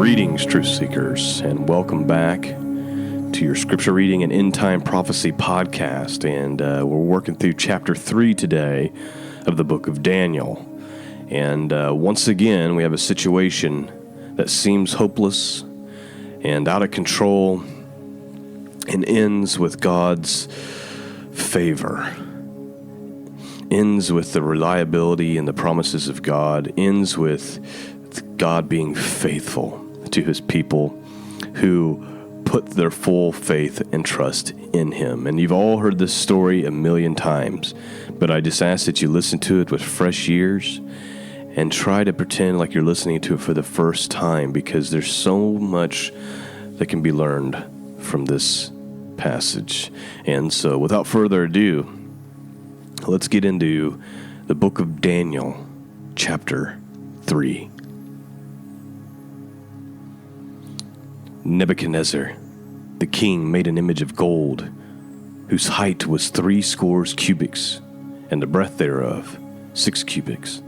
Greetings, truth seekers, and welcome back to your scripture reading and end time prophecy podcast. And we're working through chapter 3 today of the book of Daniel. And once again, we have a situation that seems hopeless and out of control and ends with God's favor. Ends with the reliability and the promises of God. Ends with God being faithful to his people who put their full faith and trust in him. And you've all heard this story a million times, but I just ask that you listen to it with fresh ears and try to pretend like you're listening to it for the first time, because there's so much that can be learned from this passage. And so without further ado, let's get into the book of Daniel, chapter 3. Nebuchadnezzar, the king, made an image of gold, whose height was 70 cubits, and the breadth thereof 6 cubits.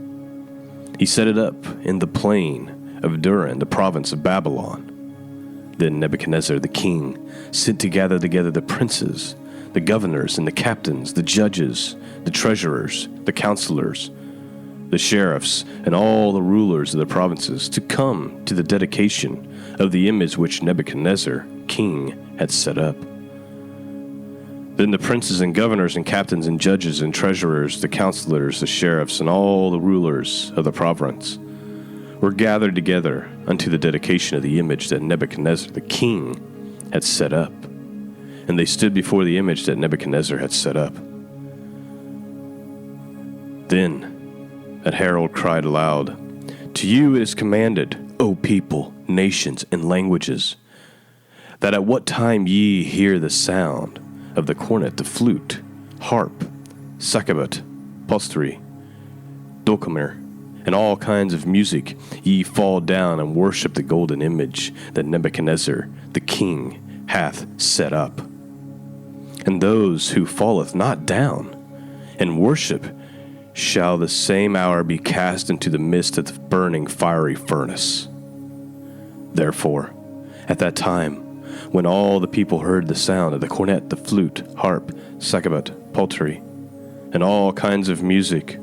He set it up in the plain of Dura, the province of Babylon. Then Nebuchadnezzar, the king, sent to gather together the princes, the governors, and the captains, the judges, the treasurers, the counselors, the sheriffs, and all the rulers of the provinces, to come to the dedication of the image which Nebuchadnezzar, king, had set up. Then the princes and governors and captains and judges and treasurers, the counselors, the sheriffs, and all the rulers of the province were gathered together unto the dedication of the image that Nebuchadnezzar, the king, had set up. And they stood before the image that Nebuchadnezzar had set up. Then that herald cried aloud, "To you it is commanded, O people, nations, and languages, that at what time ye hear the sound of the cornet, the flute, harp, sackbut, psaltery, dulcimer, and all kinds of music, ye fall down and worship the golden image that Nebuchadnezzar the king hath set up. And those who falleth not down and worship shall the same hour be cast into the midst of the burning fiery furnace. Therefore, at that time, when all the people heard the sound of the cornet, the flute, harp, sackbut, psaltery, and all kinds of music,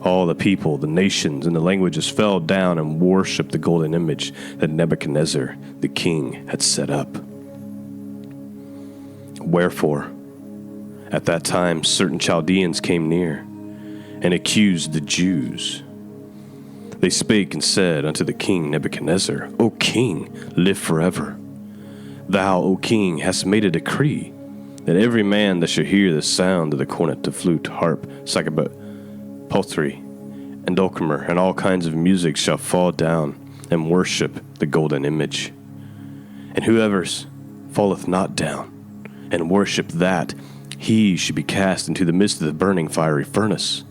all the people, the nations, and the languages fell down and worshipped the golden image that Nebuchadnezzar the king had set up. Wherefore, at that time certain Chaldeans came near, and accused the Jews. They spake and said unto the king Nebuchadnezzar, O king, live forever. Thou, O king, hast made a decree that every man that shall hear the sound of the cornet, the flute, harp, sackbut, psaltery, and dulcimer, and all kinds of music shall fall down and worship the golden image. And whoever falleth not down and worship that, he should be cast into the midst of the burning fiery furnace.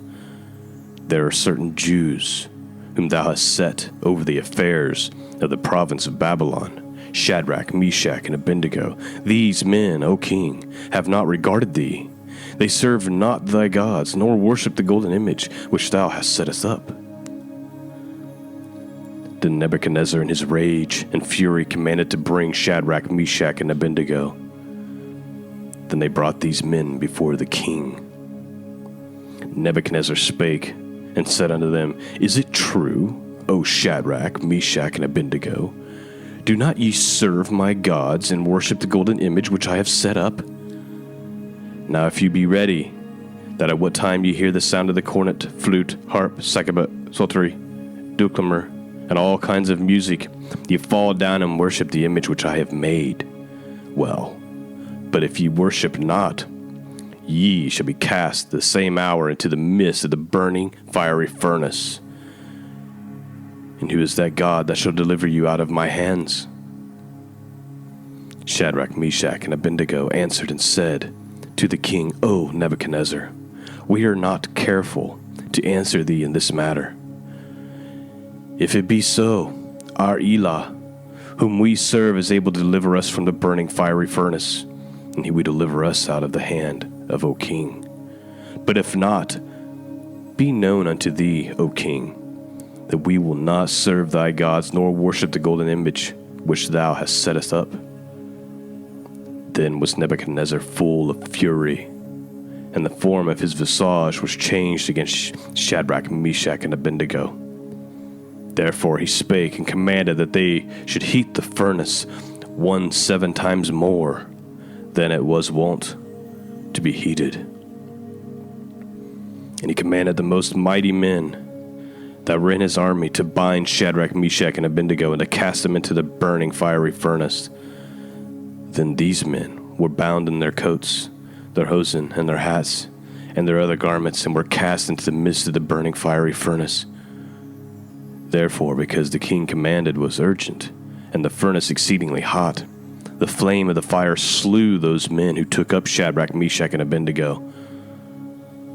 There are certain Jews whom thou hast set over the affairs of the province of Babylon, Shadrach, Meshach, and Abednego. These men, O king, have not regarded thee. They serve not thy gods, nor worship the golden image which thou hast set us up. Then Nebuchadnezzar in his rage and fury commanded to bring Shadrach, Meshach, and Abednego. Then they brought these men before the king. Nebuchadnezzar spake and said unto them, Is it true, O Shadrach, Meshach, and Abednego? Do not ye serve my gods and worship the golden image which I have set up? Now if you be ready, that at what time ye hear the sound of the cornet, flute, harp, sackbut, psaltery, dulcimer, and all kinds of music, ye fall down and worship the image which I have made. Well, but if ye worship not, ye shall be cast the same hour into the midst of the burning fiery furnace. And who is that God that shall deliver you out of my hands? Shadrach, Meshach, and Abednego answered and said to the king, O Nebuchadnezzar, we are not careful to answer thee in this matter. If it be so, our Elah, whom we serve, is able to deliver us from the burning fiery furnace, and he will deliver us out of the hand of O king. But if not, be known unto thee, O king, that we will not serve thy gods, nor worship the golden image which thou hast set us up. Then was Nebuchadnezzar full of fury, and the form of his visage was changed against Shadrach, Meshach, and Abednego. Therefore he spake and commanded that they should heat the furnace 7 times more than it was wont to be heated. And he commanded the most mighty men that were in his army to bind Shadrach, Meshach, and Abednego, and to cast them into the burning fiery furnace. Then these men were bound in their coats, their hosen, and their hats, and their other garments, and were cast into the midst of the burning fiery furnace. Therefore, because the king commanded was urgent, and the furnace exceedingly hot, the flame of the fire slew those men who took up Shadrach, Meshach, and Abednego.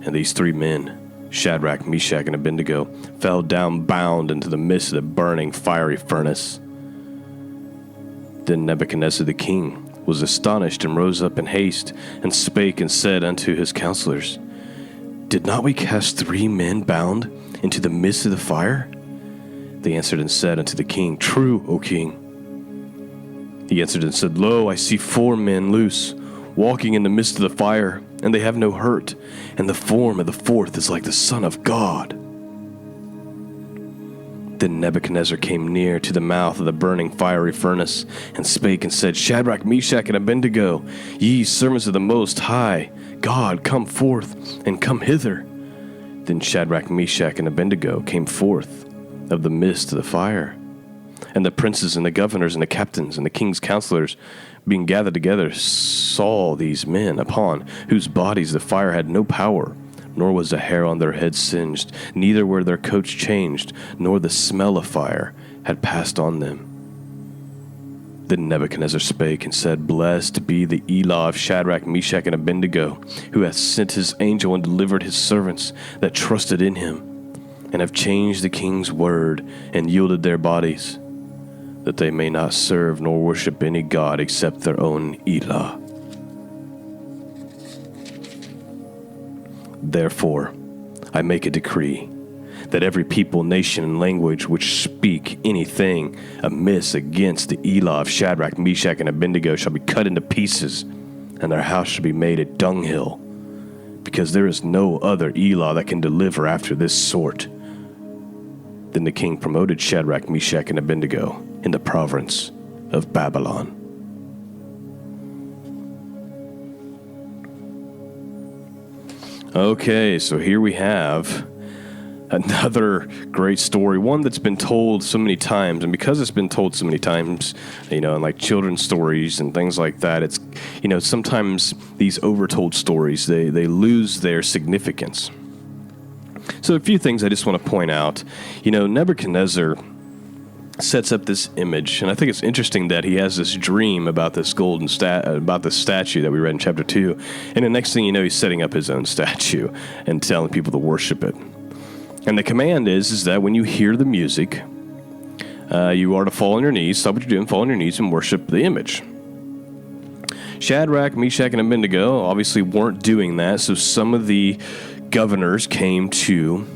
And these 3 men, Shadrach, Meshach, and Abednego, fell down bound into the midst of the burning fiery furnace. Then Nebuchadnezzar the king was astonished, and rose up in haste, and spake and said unto his counselors, Did not we cast 3 men bound into the midst of the fire? They answered and said unto the king, True, O king. He answered and said, Lo, I see 4 men loose, walking in the midst of the fire, and they have no hurt, and the form of the 4th is like the Son of God. Then Nebuchadnezzar came near to the mouth of the burning fiery furnace, and spake and said, Shadrach, Meshach, and Abednego, ye servants of the Most High God, come forth, and come hither. Then Shadrach, Meshach, and Abednego came forth of the midst of the fire. And the princes and the governors and the captains and the king's counselors, being gathered together, saw these men, upon whose bodies the fire had no power, nor was a hair on their heads singed, neither were their coats changed, nor the smell of fire had passed on them. Then Nebuchadnezzar spake and said, Blessed be the Elah of Shadrach, Meshach, and Abednego, who hath sent his angel and delivered his servants that trusted in him, and have changed the king's word, and yielded their bodies, that they may not serve nor worship any god except their own Elah. Therefore, I make a decree that every people, nation, and language which speak anything amiss against the Elah of Shadrach, Meshach, and Abednego shall be cut into pieces, and their house shall be made a dunghill, because there is no other Elah that can deliver after this sort. Then the king promoted Shadrach, Meshach, and Abednego in the province of Babylon. Okay, so here we have another great story, one that's been told so many times, and because it's been told so many times, and like children's stories and things like that, it's, sometimes these overtold stories, they lose their significance. So a few things I just want to point out. Nebuchadnezzar sets up this image, and I think it's interesting that he has this dream about this about this statue that we read in chapter 2, and the next thing you know, he's setting up his own statue and telling people to worship it. And the command is that when you hear the music, you are to fall on your knees, stop what you're doing, fall on your knees, and worship the image. Shadrach, Meshach, and Abednego obviously weren't doing that, so some of the governors came to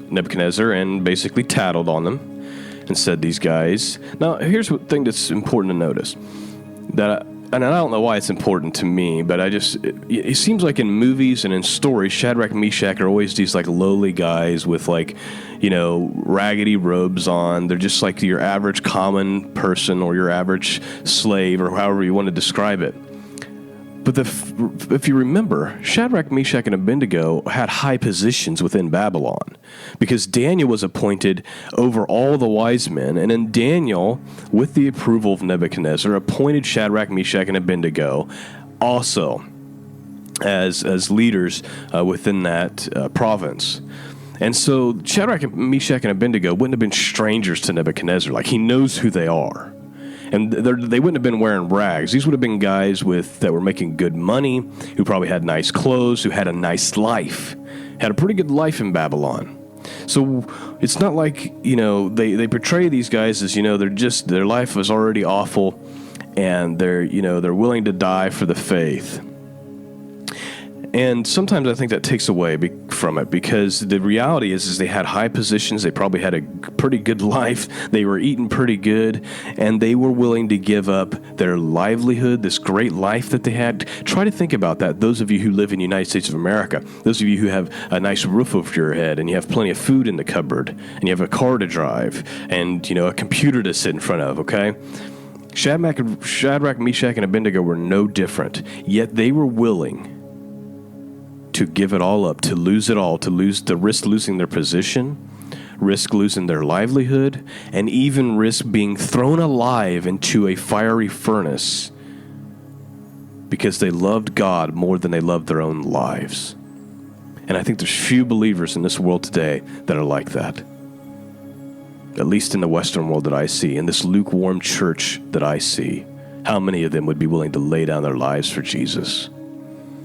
Nebuchadnezzar and basically tattled on them and said, these guys... Now, here's the thing that's important to notice. And I don't know why it's important to me, but it seems like in movies and in stories, Shadrach and Meshach are always these lowly guys with raggedy robes on. They're just like your average common person or your average slave or however you want to describe it. But if you remember, Shadrach, Meshach, and Abednego had high positions within Babylon because Daniel was appointed over all the wise men. And then Daniel, with the approval of Nebuchadnezzar, appointed Shadrach, Meshach, and Abednego also as leaders within that province. And so Shadrach, Meshach, and Abednego wouldn't have been strangers to Nebuchadnezzar. He knows who they are. And they wouldn't have been wearing rags. These would have been guys that were making good money, who probably had nice clothes, who had a nice life, had a pretty good life in Babylon. So it's not like, they portray these guys as, their life was already awful, and they're willing to die for the faith. And sometimes I think that takes away from it, because the reality is they had high positions. They probably had a pretty good life. They were eating pretty good, and they were willing to give up their livelihood, this great life that they had. Try to think about that. Those of you who live in the United States of America, those of you who have a nice roof over your head, and you have plenty of food in the cupboard, and you have a car to drive, and a computer to sit in front of, okay? Shadrach, Meshach, and Abednego were no different, yet they were willing to give it all up, to lose it all, to risk losing their position, risk losing their livelihood, and even risk being thrown alive into a fiery furnace because they loved God more than they loved their own lives. And I think there's few believers in this world today that are like that. At least in the Western world that I see, in this lukewarm church that I see, how many of them would be willing to lay down their lives for Jesus?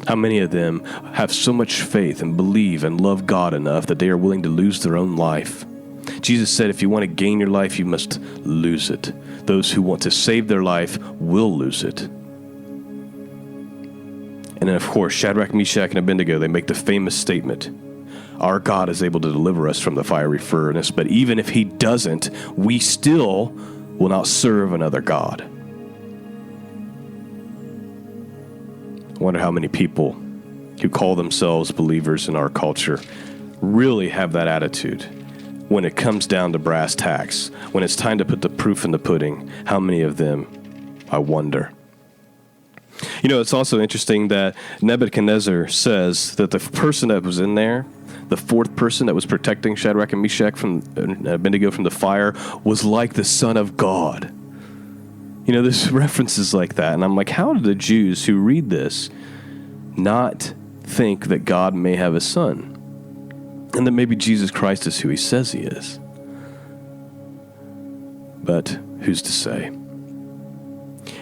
How many of them have so much faith and believe and love God enough that they are willing to lose their own life? Jesus said, if you want to gain your life, you must lose it. Those who want to save their life will lose it. And then, of course, Shadrach, Meshach, and Abednego, they make the famous statement, our God is able to deliver us from the fiery furnace, but even if he doesn't, we still will not serve another God. I wonder how many people who call themselves believers in our culture really have that attitude when it comes down to brass tacks, when it's time to put the proof in the pudding. How many of them, I wonder. It's also interesting that Nebuchadnezzar says that the person that was in there, the fourth person that was protecting Shadrach and Meshach from Abednego from the fire, was like the Son of God. There's references like that, and I'm like, how do the Jews who read this not think that God may have a son? And that maybe Jesus Christ is who he says he is. But who's to say?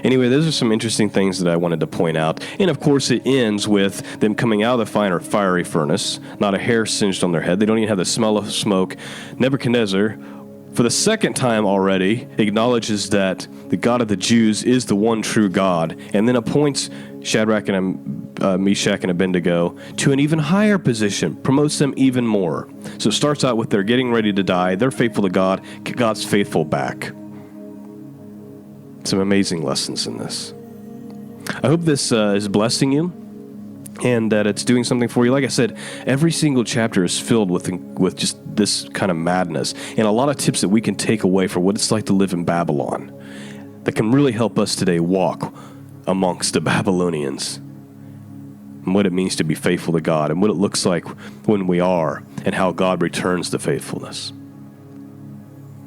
Anyway, those are some interesting things that I wanted to point out. And of course, it ends with them coming out of the fiery furnace, not a hair singed on their head. They don't even have the smell of smoke. Nebuchadnezzar, for the second time already, acknowledges that the God of the Jews is the one true God, and then appoints Shadrach and Meshach and Abednego to an even higher position, promotes them even more. So it starts out with they're getting ready to die, they're faithful to God, God's faithful back. Some amazing lessons in this. I hope this is blessing you, and that it's doing something for you. Like I said, every single chapter is filled with just this kind of madness, and a lot of tips that we can take away for what it's like to live in Babylon that can really help us today walk amongst the Babylonians, and what it means to be faithful to God, and what it looks like when we are, and how God returns the faithfulness.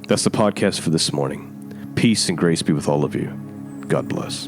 That's the podcast for this morning. Peace and grace be with all of you. God bless.